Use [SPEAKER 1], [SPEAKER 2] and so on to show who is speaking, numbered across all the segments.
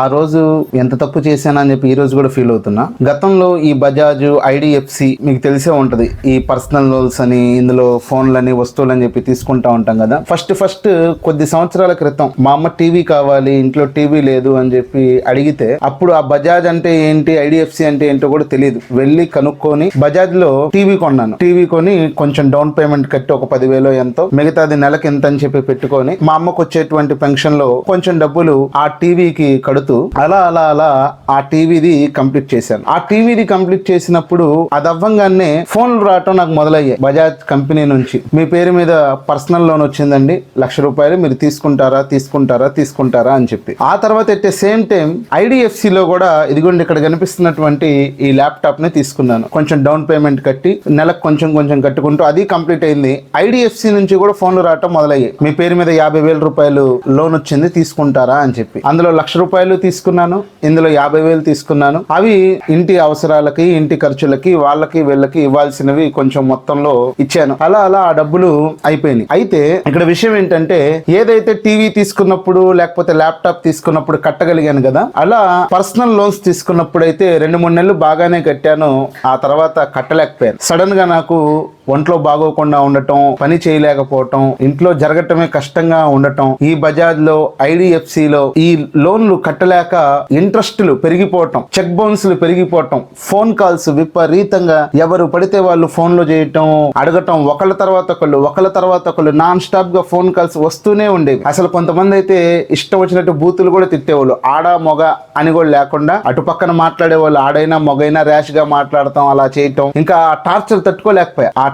[SPEAKER 1] ఆ రోజు ఎంత తప్పు చేశానని చెప్పి ఈ రోజు కూడా ఫీల్ అవుతున్నా. గతంలో ఈ బజాజ్, ఐడిఎఫ్సి మీకు తెలిసే ఉంటది, ఈ పర్సనల్ లోన్స్ అని ఇందులో ఫోన్లని వస్తువులని చెప్పి తీసుకుంటా ఉంటాం కదా. ఫస్ట్ కొద్ది సంవత్సరాల క్రితం మా అమ్మ టీవీ కావాలి, ఇంట్లో టీవీ లేదు అని చెప్పి అడిగితే అప్పుడు ఆ బజాజ్ అంటే ఏంటి, ఐడిఎఫ్సి అంటే ఏంటో కూడా తెలియదు. వెళ్ళి కనుక్కొని బజాజ్ లో టీవీ కొన్నాను. టీవీ కొని కొంచెం డౌన్ పేమెంట్ కట్టి ఒక 10,000 ఎంతో, మిగతాది నెలకి ఎంత అని చెప్పి పెట్టుకొని మా అమ్మకు వచ్చేటువంటి పెన్షన్ లో కొంచెం డబ్బులు ఆ టీవీకి కడుతూ అలా ఆ టీవీది కంప్లీట్ చేశాను. ఆ టీవీది కంప్లీట్ చేసినప్పుడు అది అవ్వంగానే ఫోన్లు రావటం నాకు మొదలయ్యాయి. బజాజ్ కంపెనీ నుంచి మీ పేరు మీద పర్సనల్ లోన్ వచ్చిందండి, ₹1,00,000 మీరు తీసుకుంటారా అని చెప్పి. ఆ తర్వాత ఎట్ సేమ్ టైం ఐడిఎఫ్సి లో కూడా ఇదిగోండి ఇక్కడ కనిపిస్తున్నటువంటి ఈ ల్యాప్టాప్ ని తీసుకున్నాను. కొంచెం డౌన్ పేమెంట్ కట్టి నెలకు కొంచెం కట్టుకుంటూ అది కంప్లీట్ అయింది. ఐడిఎఫ్సి నుంచి కూడా ఫోన్లు రావటం మొదలయ్యాయి. మీ పేరు మీద ₹50,000 లోన్ వచ్చింది, తీసుకుంటారా అని చెప్పి. అందులో ₹1,00,000 తీసుకున్నాను, ఇందులో 50,000 తీసుకున్నాను. అవి ఇంటి అవసరాలకి, ఇంటి ఖర్చులకి, వాళ్ళకి వీళ్ళకి ఇవ్వాల్సినవి కొంచెం మొత్తంలో ఇచ్చాను. అలా ఆ డబ్బులు అయిపోయినాయి. అయితే ఇక్కడ విషయం ఏంటంటే, ఏదైతే టీవీ తీసుకున్నప్పుడు లేకపోతే ల్యాప్టాప్ తీసుకున్నప్పుడు కట్టగలిగాను కదా, అలా పర్సనల్ లోన్స్ తీసుకున్నప్పుడు అయితే 2-3 నెలలు బాగానే కట్టాను. ఆ తర్వాత కట్టలేకపోయాను. సడన్ గా నాకు ఒంట్లో బాగోకుండా ఉండటం, పని చేయలేకపోవటం, ఇంట్లో జరగటమే కష్టంగా ఉండటం, ఈ బజాజ్ లో, ఐడిఎఫ్సి లో ఈ లోన్లు కట్టలేక ఇంట్రెస్టులు పెరిగిపోవటం, చెక్ బౌన్స్లు పెరిగిపోవటం, ఫోన్ కాల్స్ విపరీతంగా ఎవరు పడితే వాళ్ళు ఫోన్లు చేయటం, అడగటం, ఒకళ్ళ తర్వాత ఒకళ్ళు నాన్ స్టాప్ గా ఫోన్ కాల్స్ వస్తూనే ఉండేవి. అసలు కొంతమంది అయితే ఇష్టం వచ్చినట్టు బూతులు కూడా తిట్టేవాళ్ళు. ఆడ మొగ అని కూడా లేకుండా అటు పక్కన మాట్లాడే వాళ్ళు ఆడైనా మొగైనా ర్యాష్ గా మాట్లాడటం, అలా చేయటం. ఇంకా ఆ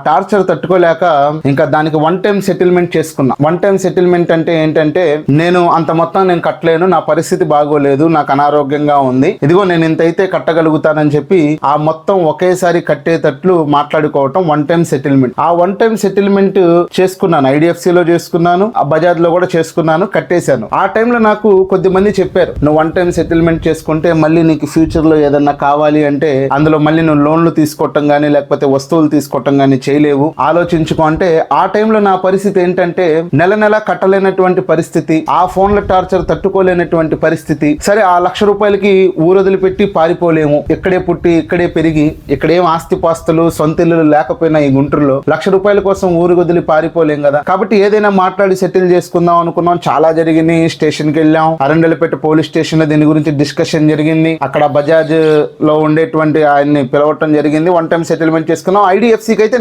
[SPEAKER 1] టార్చర్ తట్టుకోలేక ఇంకా దానికి 1 టైం సెటిల్మెంట్ చేసుకున్నా. 1 టైం సెటిల్మెంట్ అంటే ఏంటంటే, నేను అంత మొత్తం నేను కట్టలేను, నా పరిస్థితి బాగోలేదు, నాకు అనారోగ్యంగా ఉంది, ఇదిగో నేను ఇంతైతే కట్టగలుగుతానని చెప్పి ఆ మొత్తం ఒకేసారి కట్టేటట్లు మాట్లాడుకోవటం 1 టైం సెటిల్మెంట్. ఆ 1 టైం సెటిల్మెంట్ చేసుకున్నాను. ఐడిఎఫ్సి లో చేసుకున్నాను, ఆ బజాజ్ లో కూడా చేసుకున్నాను, కట్టేశాను. ఆ టైంలో నాకు కొద్దిమంది చెప్పారు, నువ్వు 1 టైం సెటిల్మెంట్ చేసుకుంటే మళ్ళీ నీకు ఫ్యూచర్ లో ఏదన్నా కావాలి అంటే అందులో మళ్ళీ నువ్వు లోన్లు తీసుకోవటం గానీ లేకపోతే వస్తువులు తీసుకోవటం గానీ చేయలేవు, ఆలోచించుకో అంటే. ఆ టైంలో నా పరిస్థితి ఏంటంటే, నెల కట్టలేనటువంటి పరిస్థితి, ఆ ఫోన్ల టార్చర్ తట్టుకోలేనటువంటి పరిస్థితి. సరే ఆ ₹1,00,000కి ఊరొదిలిపెట్టి పారిపోలేము, ఇక్కడే పుట్టి ఇక్కడే పెరిగి ఇక్కడేం ఆస్తిపాస్తులు సొంత ఇల్లు లేకపోయినా ఈ గుంటూరులో ₹1,00,000 కోసం ఊరు వదిలి పారిపోలేం కదా. కాబట్టి ఏదైనా మాట్లాడి సెటిల్ చేసుకుందాం అనుకున్నాం. చాలా జరిగింది. స్టేషన్కి వెళ్ళాం, అరండలపేట పోలీస్ స్టేషన్ లో దీని గురించి డిస్కషన్ జరిగింది. అక్కడ బజాజ్ లో ఉండేటువంటి ఆయన్ని పిలవటం జరిగింది. 1 టైం సెటిల్మెంట్ చేసుకున్నాం. ఐడిఎఫ్సికి అయితే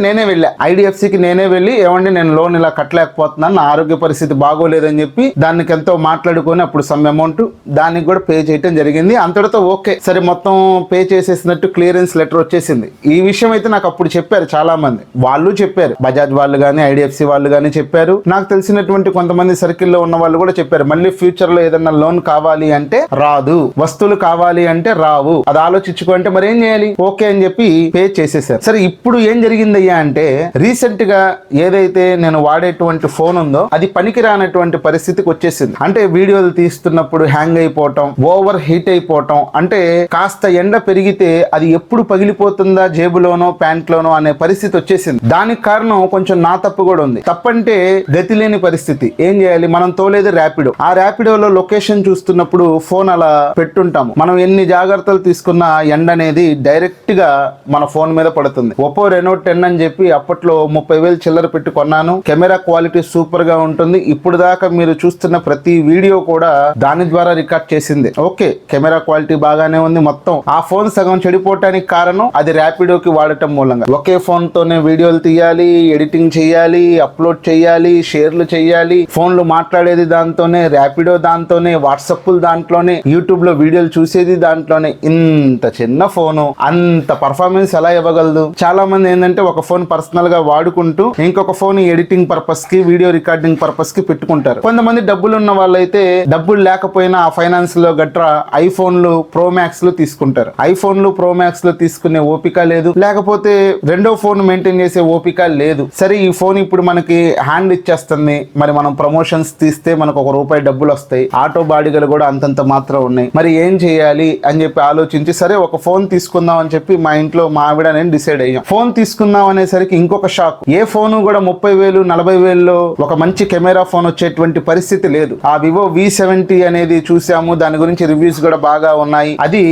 [SPEAKER 1] ఐడిఎఫ్సికి నేనే వెళ్ళి, ఏమండి నేను లోన్ ఇలా కట్టలేకపోతున్నాను, నా ఆరోగ్య పరిస్థితి బాగోలేదని చెప్పి దానికి ఎంతో మాట్లాడుకొని అప్పుడు సమ్ అమౌంట్ దానికి కూడా పే చేయటం జరిగింది. అంతటితో ఓకే, సరే మొత్తం పే చేసేసినట్టు క్లియరెన్స్ లెటర్ వచ్చేసింది. ఈ విషయం అయితే నాకు అప్పుడు చెప్పారు చాలా మంది, వాళ్ళు చెప్పారు, బజాజ్ వాళ్ళు కానీ ఐడిఎఫ్సి వాళ్ళు కానీ చెప్పారు. నాకు తెలిసినటువంటి కొంతమంది సర్కిల్లో ఉన్న వాళ్ళు కూడా చెప్పారు, మళ్ళీ ఫ్యూచర్ లో ఏదన్నా లోన్ కావాలి అంటే రాదు, వస్తువులు కావాలి అంటే రావు, అది ఆలోచించుకుంటే మరి ఏం చేయాలి, ఓకే అని చెప్పి పే చేసేసారు. సరే ఇప్పుడు ఏం జరిగిందయ్యా అంటే, రీసెంట్ గా ఏదైతే నేను వాడేటువంటి ఫోన్ ఉందో అది పనికిరానటువంటి పరిస్థితికి వచ్చేసింది. అంటే వీడియోలు తీస్తున్నప్పుడు హ్యాంగ్ అయిపోవటం, ఓవర్ హీట్ అయిపోవటం, అంటే కాస్త ఎండ పెరిగితే అది ఎప్పుడు పగిలిపోతుందా జేబులోనో ప్యాంట్లోనో అనే పరిస్థితి వచ్చేసింది. దానికి కారణం కొంచెం నా తప్పు కూడా ఉంది. తప్పంటే గతి లేని పరిస్థితి. ఏం చేయాలి, మనం తోలేది ర్యాపిడో. ఆ ర్యాపిడోలో లొకేషన్ చూస్తున్నప్పుడు ఫోన్ అలా పెట్టుంటాము. మనం ఎన్ని జాగ్రత్తలు తీసుకున్నా ఎండ అనేది డైరెక్ట్ గా మన ఫోన్ మీద పడుతుంది. ఒప్పో రెనో 10 అని చెప్పి అప్పట్లో 30,000 చిల్లర పెట్టి కొన్నాను. కెమెరా క్వాలిటీ సూపర్ గా ఉంటుంది. ఇప్పుడు దాకా మీరు చూస్తున్న ప్రతి వీడియో కూడా దాని ద్వారా రికార్డ్ చేసింది. ఓకే, కెమెరా క్వాలిటీ బాగానే ఉంది. మొత్తం ఆ ఫోన్ సగం చెడిపోవటానికి కారణం అది ర్యాపిడోకి వాడటం మూలంగా. ఒకే ఫోన్ తోనే వీడియోలు తీయాలి, ఎడిటింగ్ చేయాలి, అప్లోడ్ చేయాలి, షేర్లు చేయాలి, ఫోన్లు మాట్లాడేది దాంతోనే, ర్యాపిడో దాంతోనే, వాట్సాప్లు దాంట్లోనే, యూట్యూబ్ లో వీడియోలు చూసేది దాంట్లోనే. ఇంత చిన్న ఫోను అంత పర్ఫార్మెన్స్ ఎలా ఇవ్వగలదు? చాలా మంది ఏంటంటే ఒక ఫోన్ పర్సనల్ గా వాడుకుంటూ ఇంకొక ఫోన్ ఎడిటింగ్ పర్పస్ కి, వీడియో రికార్డింగ్ పర్పస్ కి పెట్టుకుంటారు. కొంతమంది డబ్బులు ఉన్న వాళ్ళైతే డబ్బులు లేకపోయినా ఆ ఫైనాన్స్ లో గట్రా ఐఫోన్లు ప్రో మ్యాక్స్ లు తీసుకుంటారు. ఐఫోన్లు ప్రో మ్యాక్స్ లో తీసుకునే ఓపిక లేదు, లేకపోతే రెండో ఫోన్ మెయింటైన్ చేసే ఓపిక లేదు. సరే ఈ ఫోన్ ఇప్పుడు మనకి హ్యాండ్ ఇచ్చేస్తుంది, మరి మనం ప్రమోషన్స్ తీస్తే మనకు ₹1 డబ్బులు వస్తాయి, ఆటో బాడిగలు కూడా అంతంత మాత్రం ఉన్నాయి, మరి ఏం చేయాలి అని చెప్పి ఆలోచించి సరే ఒక ఫోన్ తీసుకుందాం అని చెప్పి మా ఇంట్లో మా ఆవిడ నేను డిసైడ్ అయ్యాం. ఫోన్ తీసుకుందాం అనే అనేసరికి ఇంకొక షాక్. ఏ ఫోన్ కూడా 30,000 40,000లో ఒక మంచి కెమెరా ఫోన్ వచ్చేటువంటి పరిస్థితి లేదు. ఆ వివో V70 అనేది చూసాము, దాని గురించి రివ్యూస్ కూడా బాగా ఉన్నాయి. అది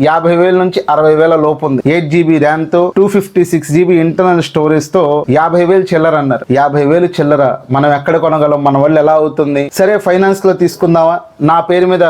[SPEAKER 1] 50,000 నుంచి 60,000 లోపు ఉంది. 8GB ర్యామ్ తో 256GB ఇంటర్నల్ స్టోరేజ్ తో 50,000 చిల్లర అన్నారు. 50,000 చిల్లర మనం ఎక్కడ కొనగలం? మన వల్ల ఎలా అవుతుంది? సరే ఫైనాన్స్ లో తీసుకుందామా, నా పేరు మీద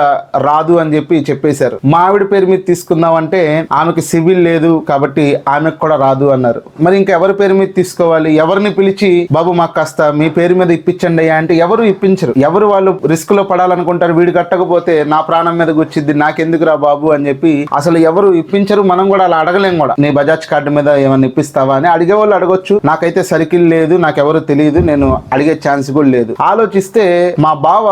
[SPEAKER 1] రాదు అని చెప్పేశారు. మా ఆవిడ పేరు మీద తీసుకుందాం అంటే ఆమెకి సివిల్ లేదు కాబట్టి ఆమెకు కూడా రాదు అన్నారు. మరి ఇంకా ఎవరి పేరు మీద తీసుకోవాలి? ఎవరిని పిలిచి బాబు మాకు కాస్త మీ పేరు మీద ఇప్పించండి అయ్యా అంటే ఎవరు ఇప్పించరు. ఎవరు వాళ్ళు రిస్క్ లో పడాలనుకుంటారు. వీడు కట్టకపోతే నా ప్రాణం మీద వచ్చింది, నాకెందుకు రా బాబు అని చెప్పి అసలు ఎవరు ఇప్పించరు. మనం కూడా అలా అడగలేం కూడా. నీ బజాజ్ కార్డు మీద ఏమన్నా ఇప్పిస్తావా అని అడిగే వాళ్ళు అడగొచ్చు. నాకైతే సర్కిల్ లేదు, నాకెవరు తెలియదు, నేను అడిగే ఛాన్స్ కూడా లేదు. ఆలోచిస్తే మా బావ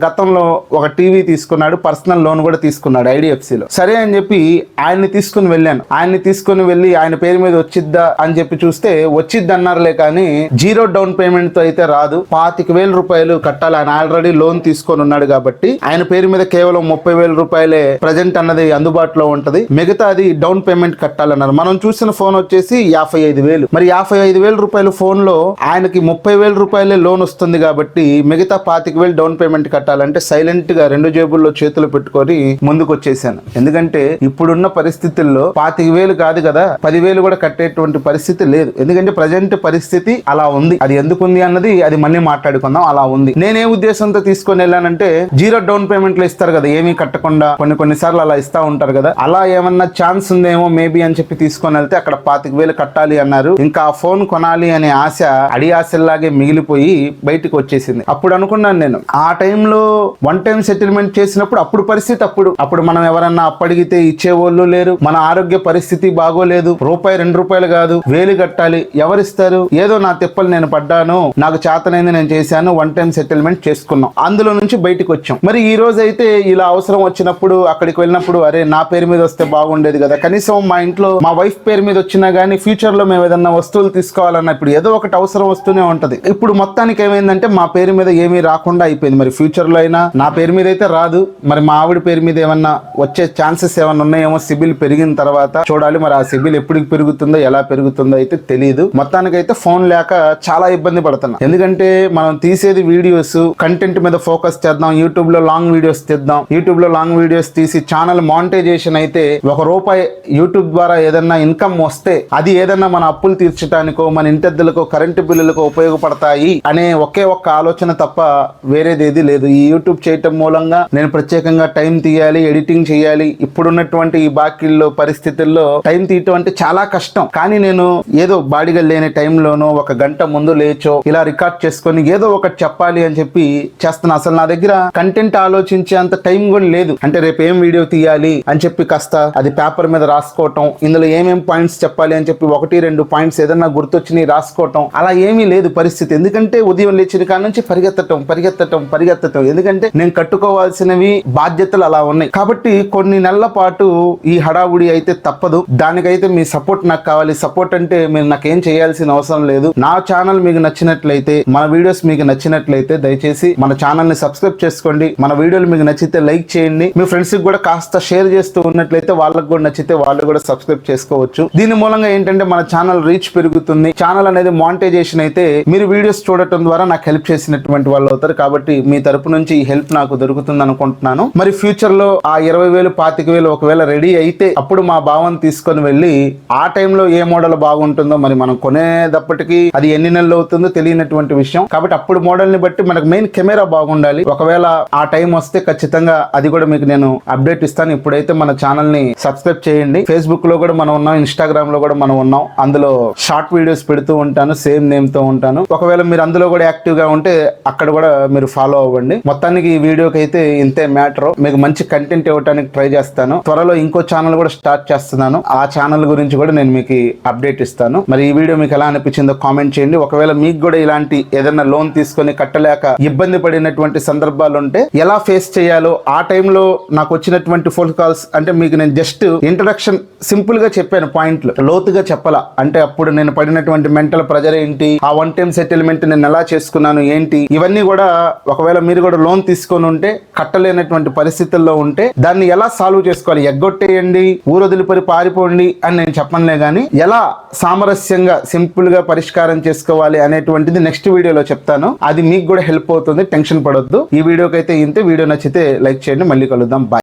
[SPEAKER 1] గతంలో ఒక టీవీ తీసుకున్నాడు, పర్సనల్ లోన్ కూడా తీసుకున్నాడు IDFCలో. సరే అని చెప్పి ఆయన్ని తీసుకుని వెళ్ళాను. ఆయన్ని తీసుకుని వెళ్ళి ఆయన పేరు మీద వచ్చిద్దా అని చెప్పి చూస్తే వచ్చిద్ది అన్నారులే కానీ 0 డౌన్ పేమెంట్ తో అయితే రాదు. 25,000 రూపాయలు కట్టాలి. ఆయన ఆల్రెడీ లోన్ తీసుకొని ఉన్నాడు కాబట్టి ఆయన పేరు మీద కేవలం 30,000 రూపాయలే ప్రజెంట్ అన్నది అందుబాటులో ఉంటది. మిగతాది డౌన్ పేమెంట్ కట్టాలన్నారు. మనం చూసిన ఫోన్ వచ్చేసి 55,000. మరి 55,000 రూపాయల ఫోన్ లో ఆయనకి 30,000 రూపాయలే లోన్ వస్తుంది కాబట్టి మిగతా 25,000 డౌన్ పేమెంట్ కట్టాలంటే సైలెంట్ గా 2 జేబుల్లో చేతులు పెట్టుకొని ముందుకు వచ్చేసాను. ఎందుకంటే ఇప్పుడున్న పరిస్థితుల్లో 25,000 కాదు కదా, 10,000 కూడా కట్టేటువంటి పరిస్థితి లేదు. ఎందుకంటే ప్రజెంట్ పరిస్థితి అలా ఉంది. అది ఎందుకుంది అన్నది అది మళ్ళీ మాట్లాడుకుందాం. అలా ఉంది. నేనే ఉద్దేశంతో తీసుకొని వెళ్ళానంటే 0 డౌన్ పేమెంట్లు ఇస్తారు కదా, ఏమీ కట్టకుండా కొన్నిసార్లు అలా ఇస్తా ఉంటారు కదా, అలా ఏమన్నా ఛాన్స్ ఉందేమో మేబీ అని చెప్పి తీసుకొని వెళ్తే అక్కడ 25,000 కట్టాలి అన్నారు. ఇంకా ఆ ఫోన్ కొనాలి అనే ఆశ అడి ఆశల్లాగే మిగిలిపోయి బయటకు వచ్చేసింది. అప్పుడు అనుకున్నాను నేను, ఆ టైంలో వన్ టైం సెటిల్మెంట్ చేసినప్పుడు అప్పుడు పరిస్థితి అప్పుడు మనం ఎవరన్నా అప్పడిగితే ఇచ్చేవాళ్ళు లేరు. మన ఆరోగ్య పరిస్థితి బాగోలేదు. రూపాయి 2 రూపాయలు కాదు, 1000 కట్టాలి. ఎవరిస్తారు? ఏదో నా తిప్పలు నేను పడ్డాను, నాకు చేతనైంది నేను చేశాను, వన్ టైం సెటిల్మెంట్ చేసుకున్నాం. అందులో నుంచి బయటకు వచ్చాం. మరి ఈ రోజు అయితే ఇలా అవసరం వచ్చినప్పుడు అక్కడికి వెళ్ళినప్పుడు అరే నా పేరు మీద వస్తే బాగుండేది కదా, కనీసం మా ఇంట్లో మా వైఫ్ పేరు మీద వచ్చినా గానీ ఫ్యూచర్ లో మేము ఏదన్నా వస్తువులు తీసుకోవాలన్నా ఇప్పుడు ఏదో ఒకటి అవసరం వస్తూనే ఉంటది. ఇప్పుడు మొత్తానికి ఏమైందంటే మా పేరు మీద ఏమీ రాకుండా అయిపోయింది. మరి ఫ్యూచర్ లో అయినా నా పేరు మీద అయితే రాదు. మరి మా ఆవిడ పేరు మీద ఏమన్నా వచ్చే ఛాన్సెస్ ఏమన్నా ఉన్నాయేమో సిబిల్ పెరిగిన తర్వాత చూడాలి. మరి ఆ సిబిల్ ఎప్పటికి పెరుగుతుందో ఎలా పెరుగుతుందో అయితే తెలియదు. మొత్తానికైతే ఫోన్ లేక చాలా ఇబ్బంది పడుతున్నా. ఎందుకంటే మనం తీసేది వీడియోస్ కంటెంట్ మీద ఫోకస్ చేద్దాం, యూట్యూబ్ లో లాంగ్ వీడియోస్ తీద్దాం. యూట్యూబ్ లో లాంగ్ వీడియోస్ తీసి ఛానల్ మానిటైజేషన్ అయితే ₹1 యూట్యూబ్ ద్వారా ఏదన్నా ఇన్కమ్ వస్తే అది ఏదన్నా మన అప్పులు తీర్చడానికో మన ఇంటెద్దలకో కరెంటు బిల్లులకు ఉపయోగపడతాయి అనే ఒకే ఒక్క ఆలోచన తప్ప వేరేది ఏది లేదు. ఈ యూట్యూబ్ చేయటం మూలంగా నేను ప్రత్యేకంగా టైం తీయాలి, ఎడిటింగ్ చేయాలి. ఇప్పుడున్నటువంటి ఈ బాకీల్లో పరిస్థితుల్లో టైం తీయటం అంటే చాలా కష్టం. కానీ నేను ఏదో బాడిగ లేని టైంలోనో 1 గంట ముందు లేచో ఇలా రికార్డ్ చేసుకొని ఏదో ఒకటి చెప్పాలి అని చెప్పి చేస్తున్నా. అసలు నా దగ్గర కంటెంట్ ఆలోచించే అంత టైం కూడా లేదు. అంటే రేపు ఏం వీడియో తీయాలి అని చెప్పి కాస్త అది పేపర్ మీద రాసుకోవటం, ఇందులో ఏమేం పాయింట్స్ చెప్పాలి అని చెప్పి 1-2 పాయింట్స్ ఏదన్నా గుర్తొచ్చి రాసుకోవటం అలా ఏమీ లేదు పరిస్థితి. ఎందుకంటే ఉదయం లేచిన కాడ నుంచి పరిగెత్తటం. ఎందుకంటే నేను కట్టుకోవాల్సినవి బాధ్యతలు అలా ఉన్నాయి కాబట్టి కొన్ని నెలల పాటు ఈ హడావుడి అయితే తప్పదు. దానికైతే మీ సపోర్ట్ నాకు కావాలి. సపోర్ట్ అంటే మీరు నాకేం చేయాల్సిన అవసరం లేదు. నా ఛానల్ మీకు నచ్చినట్లయితే, మన వీడియోస్ మీకు నచ్చినట్లయితే దయచేసి మన ఛానల్ ని సబ్స్క్రైబ్ చేసుకోండి. మన వీడియోలు మీకు నచ్చితే లైక్ చేయండి. మీ ఫ్రెండ్స్ కి కూడా కాస్త షేర్ చేస్తూ ఉన్నట్లయితే వాళ్ళకి కూడా నచ్చితే వాళ్ళు కూడా సబ్స్క్రైబ్ చేసుకోవచ్చు. దీని మూలంగా ఏంటంటే మన ఛానల్ రీచ్ పెరుగుతుంది. ఛానల్ అనేది మానిటైజేషన్ అయితే మీరు వీడియోస్ చూడటం ద్వారా నాకు హెల్ప్ చేసినటువంటి వాళ్ళు అవుతారు. కాబట్టి మీ తరపు నుంచి ఈ హెల్ప్ నాకు దొరుకుతుంది అనుకుంటున్నాను. మరి ఫ్యూచర్ లో ఆ 20,000 25,000 ఒకవేళ రెడీ అయితే అప్పుడు మా భావాన్ని తీసుకొని వెళ్ళి ఆ టైంలో ఏ మోడల్ బాగుంటుందో మరి మనం కొనేటప్పటికి అది ఎన్ని నెలలు అవుతుందో తెలియనటువంటి విషయం. కాబట్టి అప్పుడు మోడల్ ని బట్టి మనకు మెయిన్ కెమెరా బాగుండాలి. ఒకవేళ ఆ టైం వస్తే ఖచ్చితంగా అది కూడా మీకు నేను అప్డేట్ ఇస్తాను. ఇప్పుడైతే మన ఛానల్ ని సబ్స్క్రైబ్ చేయండి. ఫేస్బుక్ లో కూడా మనం ఉన్నాం, ఇన్స్టాగ్రామ్ లో కూడా మనం ఉన్నాం. అందులో షార్ట్ వీడియోస్ పెడుతూ ఉంటాను, సేమ్ నేమ్ తో ఉంటాను. ఒకవేళ మీరు అందులో కూడా యాక్టివ్ గా ఉంటే అక్కడ కూడా మీరు ఫాలో అవ్వండి. మొత్తానికి ఈ వీడియోకి అయితే ఇంతే మ్యాటర్. మీకు మంచి కంటెంట్ ఇవ్వడానికి ట్రై చేస్తాను. త్వరలో ఇంకో ఛానల్ కూడా స్టార్ట్ చేస్తున్నాను. ఆ ఛానల్ గురించి కూడా నేను మీకు అప్డేట్ ఇస్తాను. మరి ఈ వీడియో మీకు ఎలా అనిపించిందో కామెంట్ చేయండి. ఒకవేళ మీకు కూడా ఇలాంటి ఏదైనా లోన్ తీసుకొని కట్టలేక ఇబ్బంది పడినటువంటి సందర్భాలు ఉంటే ఎలా ఫేస్ చేయాలో ఆ టైంలో నాకు వచ్చినటువంటి ఫోన్ కాల్స్ అంటే మీకు నేను జస్ట్ ఇంట్రడక్షన్ సింపుల్ గా చెప్పాను, పాయింట్లు లోతుగా చెప్పాలా. అంటే అప్పుడు నేను పడినటువంటి మెంటల్ ప్రెజర్ ఏంటి, ఆ వన్ టైం సెటిల్మెంట్ నేను ఎలా చేసుకున్నాను ఏంటి, ఇవన్నీ కూడా ఒకవేళ మీరు కూడా లోన్ తీసుకొని ఉంటే కట్టలేనటువంటి పరిస్థితుల్లో ఉంటే దాన్ని ఎలా సాల్వ్ చేసుకోవాలి, ఎగ్గొట్టేయండి, ఊరొదిలిపరి పారిపోండి అని నేను చెప్పనులే గానీ ఎలా సామరస్య సామరస్యంగా సింపుల్ గా పరిష్కారం చేసుకోవాలి అనేటువంటిది నెక్స్ట్ వీడియోలో చెప్తాను. అది మీకు కూడా హెల్ప్ అవుతుంది, టెన్షన్ పడొద్దు. ఈ వీడియోకి అయితే ఇంతే. వీడియో నచ్చితే లైక్ చేయండి. మళ్ళీ కలుద్దాం. బాయ్.